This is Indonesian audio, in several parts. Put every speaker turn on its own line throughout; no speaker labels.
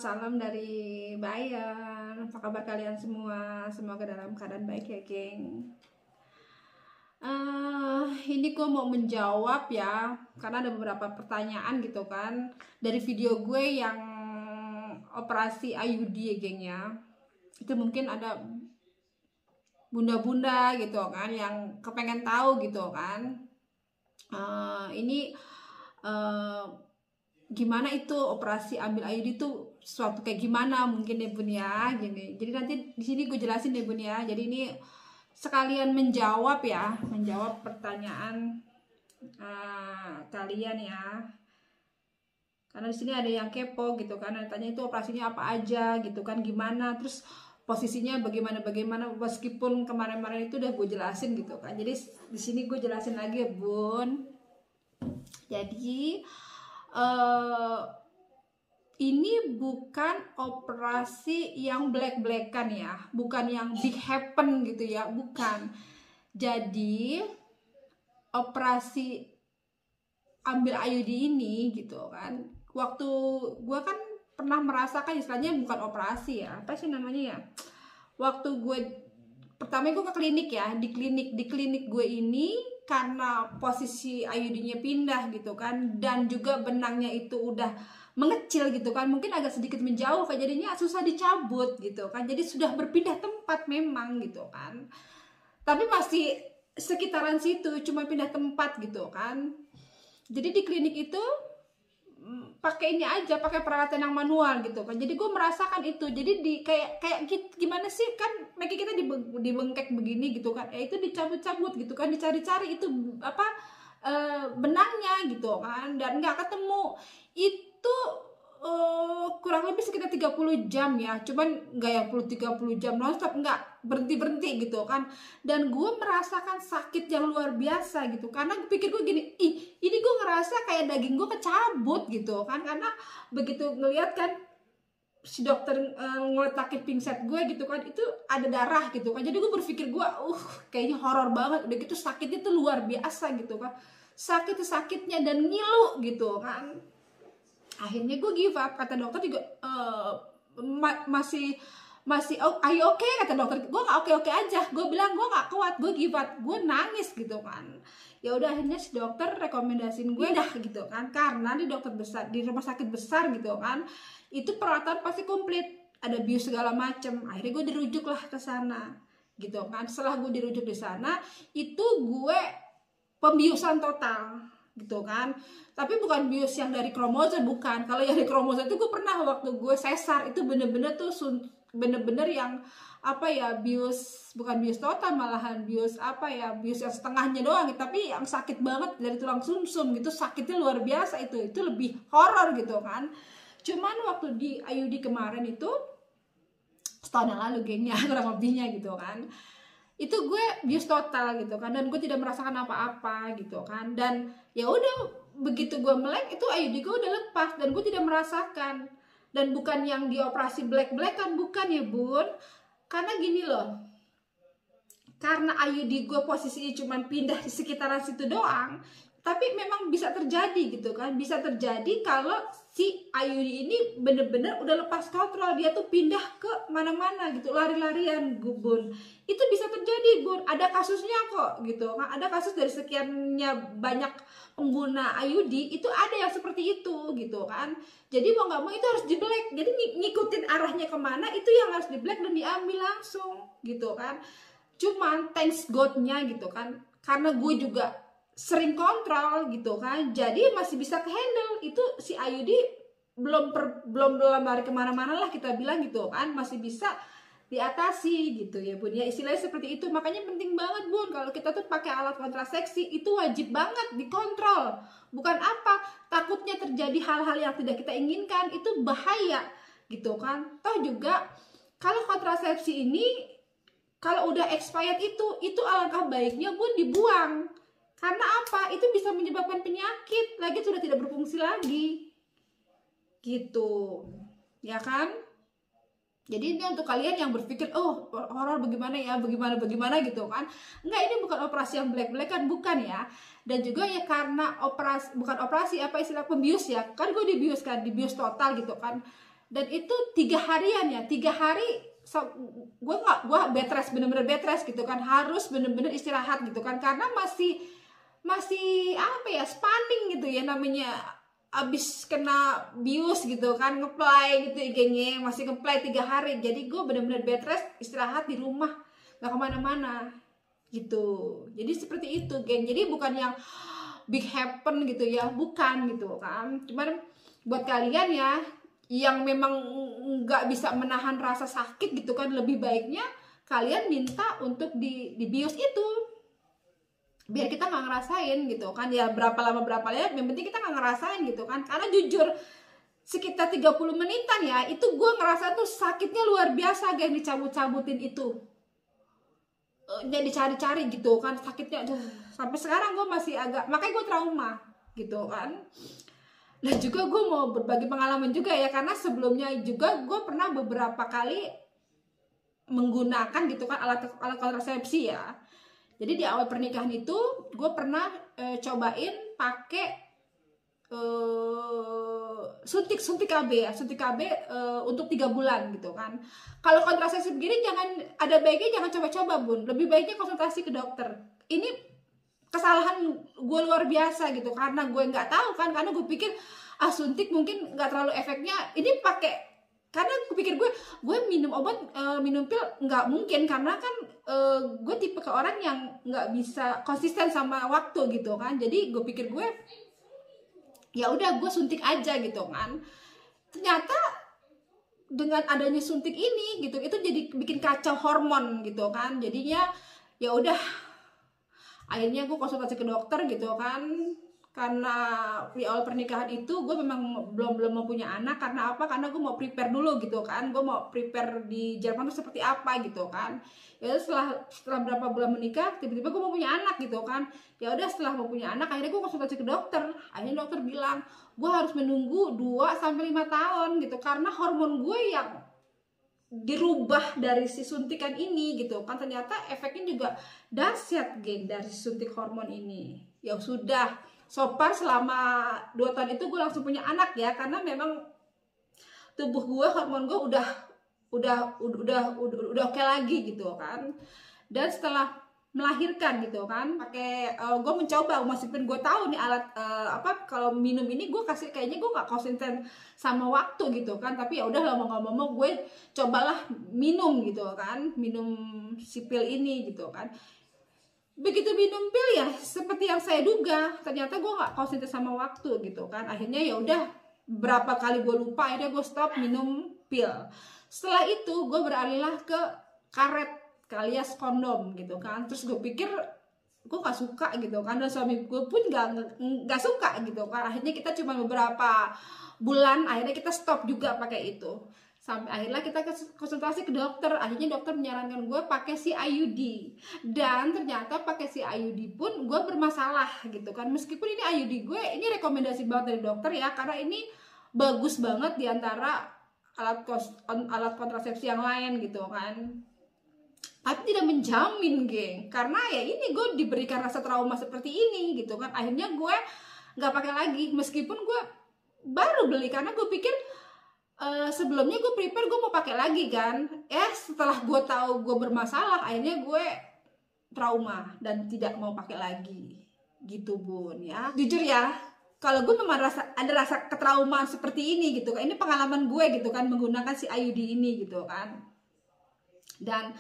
salam dari Bayan. Apa kabar kalian semua? Semoga dalam keadaan baik ya, geng. Ini gue mau menjawab ya, karena ada beberapa pertanyaan gitu kan dari video gue yang operasi IUD ya, geng ya. Itu mungkin ada bunda-bunda gitu kan yang kepengen tahu gitu kan. Gimana itu operasi ambil IUD itu suatu kayak gimana mungkin ya bun ya, gini. Jadi nanti di sini gue jelasin deh bun ya. Jadi ini sekalian menjawab ya, menjawab pertanyaan kalian ya. Karena di sini ada yang kepo gitu kan, tanya itu operasinya apa aja gitu kan, gimana, terus posisinya bagaimana meskipun kemarin-kemarin itu udah gue jelasin gitu kan. Jadi di sini gue jelasin lagi ya bun. Jadi ini bukan operasi yang black-blackan ya, bukan yang big happen gitu ya, bukan. Jadi operasi ambil IUD ini gitu kan, waktu gue kan pernah merasakan, istilahnya bukan operasi ya, apa sih namanya ya, waktu gue pertama gue ke klinik ya, di klinik gue ini karena posisi IUD-nya pindah gitu kan, dan juga benangnya itu udah mengecil gitu kan, mungkin agak sedikit menjauh kan, jadinya susah dicabut gitu kan, jadi sudah berpindah tempat memang gitu kan, tapi masih sekitaran situ, cuma pindah tempat gitu kan. Jadi di klinik itu pakai ini aja, pakai peralatan yang manual gitu kan, jadi gue merasakan itu. Jadi di kayak gimana sih kan, Meki kita dibengkek begini gitu kan, itu dicabut-cabut gitu kan, dicari-cari itu apa benangnya gitu kan, dan nggak ketemu. Itu kurang lebih sekitar 30 jam ya, cuman nggak yang 30 jam nonstop, nggak berhenti gitu kan. Dan gue merasakan sakit yang luar biasa gitu, karena gue pikir gue gini, ini gue ngerasa kayak daging gue kecabut gitu kan, karena begitu ngeliat kan si dokter ngeletakin pinset gue gitu kan, itu ada darah gitu kan. Jadi gue berpikir gue kayaknya horor banget, udah gitu sakitnya tuh luar biasa gitu kan, sakitnya dan ngilu gitu kan. Akhirnya gue give up, kata dokter juga masih are you okay, kata dokter. Gue nggak oke aja, gue bilang gue nggak kuat, gue give up, gue nangis gitu kan. Ya udah, akhirnya si dokter rekomendasiin gue dah gitu kan, karena di dokter besar, di rumah sakit besar gitu kan, itu peralatan pasti komplit, ada bius segala macem. Akhirnya gue dirujuk lah ke sana gitu kan. Setelah gue dirujuk di sana, itu gue pembiusan total gitu kan, tapi bukan bius yang dari kromosom, bukan. Kalau yang dari kromosom itu gue pernah waktu gue sesar, itu bener-bener tuh bener-bener yang apa ya, bius, bukan bius total, malahan bius apa ya, bius yang setengahnya doang, tapi yang sakit banget dari tulang sumsum gitu, sakitnya luar biasa. Itu lebih horor gitu kan. Cuman waktu di IUD kemarin itu setahun yang lalu gengnya kurang lebihnya gitu kan, itu gue bius total gitu kan, dan gue tidak merasakan apa-apa gitu kan. Dan ya udah, begitu gue melek itu IUD gue udah lepas dan gue tidak merasakan. Dan bukan yang dioperasi black-blackan, bukan ya bun, karena gini loh, karena IUD gue posisinya cuma pindah di sekitaran situ doang. Tapi memang bisa terjadi gitu kan, bisa terjadi kalau si IUD ini bener-bener udah lepas kontrol, dia tuh pindah ke mana-mana gitu, lari-larian bun. Itu bisa terjadi bun, ada kasusnya kok gitu kan, ada kasus dari sekiannya banyak pengguna IUD, itu ada yang seperti itu gitu kan. Jadi mau nggak mau itu harus di black, jadi ngikutin arahnya kemana, itu yang harus di black dan diambil langsung gitu kan. Cuman thanks God-nya gitu kan, karena gue juga sering kontrol gitu kan, jadi masih bisa ke handle. Itu si IUD belum lari kemana-mana lah kita bilang gitu kan, masih bisa diatasi gitu ya bun ya, istilahnya seperti itu. Makanya penting banget bun, kalau kita tuh pakai alat kontrasepsi itu wajib banget dikontrol. Bukan apa, takutnya terjadi hal-hal yang tidak kita inginkan, itu bahaya gitu kan. Toh juga kalau kontrasepsi ini kalau udah expired itu alangkah baiknya bun dibuang. Karena apa? Itu bisa menyebabkan penyakit, lagi sudah tidak berfungsi lagi gitu ya kan. Jadi ini untuk kalian yang berpikir horor bagaimana ya, bagaimana gitu kan, enggak, ini bukan operasi yang black-blackan, bukan ya. Dan juga ya karena bukan operasi, apa istilah, pembius ya kan, gue dibius kan, dibius total gitu kan. dan itu 3 harian ya, 3 hari gue bed rest, bener-bener bed rest gitu kan, harus bener-bener istirahat gitu kan, karena masih apa ya, spanning gitu ya namanya, abis kena bius gitu kan, ngeplay gitu IG-nya, masih ngeplay 3 hari, jadi gue bener-bener bed rest, istirahat di rumah, gak kemana-mana gitu. Jadi seperti itu, geng. Jadi bukan yang big happen gitu ya, bukan gitu kan, cuman buat kalian ya yang memang nggak bisa menahan rasa sakit gitu kan, lebih baiknya kalian minta untuk dibius itu, biar kita nggak ngerasain gitu kan ya, berapa lama yang penting kita nggak ngerasain gitu kan. Karena jujur sekitar 30 menitan ya, itu gue ngerasa tuh sakitnya luar biasa, geng, dicabut-cabutin itu, jadi cari-cari gitu kan, sakitnya aduh, sampai sekarang gue masih agak, makanya gue trauma gitu kan. Dan juga gue mau berbagi pengalaman juga ya, karena sebelumnya juga gue pernah beberapa kali menggunakan gitu kan alat kontrasepsi ya. Jadi di awal pernikahan itu gue pernah cobain pakai suntik KB ya, suntik KB untuk 3 bulan gitu kan. Kalau kontrasepsi begini jangan, ada baiknya jangan coba-coba bun, lebih baiknya konsultasi ke dokter. Ini kesalahan gue luar biasa gitu, karena gue nggak tahu kan, karena gue pikir suntik mungkin nggak terlalu efeknya, ini pakai, karena gue pikir gue minum obat, minum pil nggak mungkin, karena kan gue tipe ke orang yang nggak bisa konsisten sama waktu gitu kan. Jadi gue pikir gue ya udah gue suntik aja gitu kan. Ternyata dengan adanya suntik ini gitu, itu jadi bikin kacau hormon gitu kan. Jadinya ya udah, akhirnya gue konsultasi ke dokter gitu kan, karena di awal pernikahan itu gue memang belum mau punya anak. Karena apa? Karena gue mau prepare dulu gitu kan, gue mau prepare di Jerman tuh seperti apa gitu kan. Ya setelah berapa bulan menikah, tiba-tiba gue mau punya anak gitu kan. Ya udah, setelah mau punya anak, akhirnya gue konsultasi ke dokter. Akhirnya dokter bilang gue harus menunggu 2-5 tahun gitu, karena hormon gue yang dirubah dari si suntikan ini gitu kan. Ternyata efeknya juga dahsyat, geng, dari suntik hormon ini. Ya sudah, so far selama 2 tahun itu gue langsung punya anak ya, karena memang tubuh gue, hormon gue udah oke lagi gitu kan. Dan setelah melahirkan gitu kan, pakai gue mencoba, meskipun gue tahu nih alat kalau minum ini gue kasih, kayaknya gue nggak konsisten sama waktu gitu kan, tapi ya udah, lama nggak mau gue cobalah minum gitu kan, minum si pil ini gitu kan. Begitu minum pil ya seperti yang saya duga, ternyata gue nggak konsisten sama waktu gitu kan. Akhirnya ya udah, berapa kali gue lupa, akhirnya gue stop minum pil. Setelah itu gue beralihlah ke karet alias kondom gitu kan. Terus gue pikir gue gak suka gitu kan, dan suami gue pun gak suka gitu kan. Akhirnya kita cuma beberapa bulan, akhirnya kita stop juga pakai itu. Sampai akhirnya kita konsultasi ke dokter. Akhirnya dokter menyarankan gue pakai si IUD, dan ternyata pakai si IUD pun gue bermasalah gitu kan. Meskipun ini IUD gue, ini rekomendasi banget dari dokter ya, karena ini bagus banget diantara alat kontrasepsi yang lain gitu kan. Tapi tidak menjamin, geng, karena ya ini gue diberikan rasa trauma seperti ini gitu kan. Akhirnya gue nggak pakai lagi, meskipun gue baru beli, karena gue pikir sebelumnya gue prepare gue mau pakai lagi kan. Setelah gue tahu gue bermasalah, akhirnya gue trauma dan tidak mau pakai lagi gitu bun ya. Jujur ya, kalau gue memang ada rasa ketraumaan seperti ini gitu kan. Ini pengalaman gue gitu kan, menggunakan si IUD ini gitu kan. Dan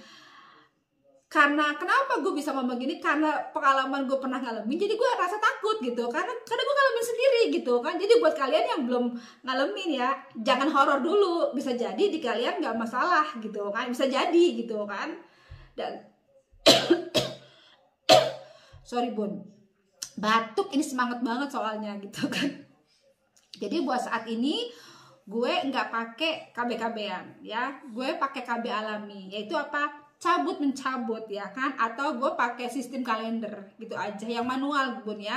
karena kenapa gue bisa ngomong gini, karena pengalaman gue pernah ngalamin, jadi gue rasa takut gitu, karena gue ngalamin sendiri gitu kan. Jadi buat kalian yang belum ngalamin ya, jangan horor dulu, bisa jadi di kalian nggak masalah gitu kan, bisa jadi gitu kan. Dan sorry bun, batuk, ini semangat banget soalnya gitu kan. Jadi buat saat ini gue nggak pakai KB-KB-an ya, gue pakai KB alami, yaitu apa? Cabut mencabut ya kan, atau gue pakai sistem kalender gitu aja, yang manual bun ya.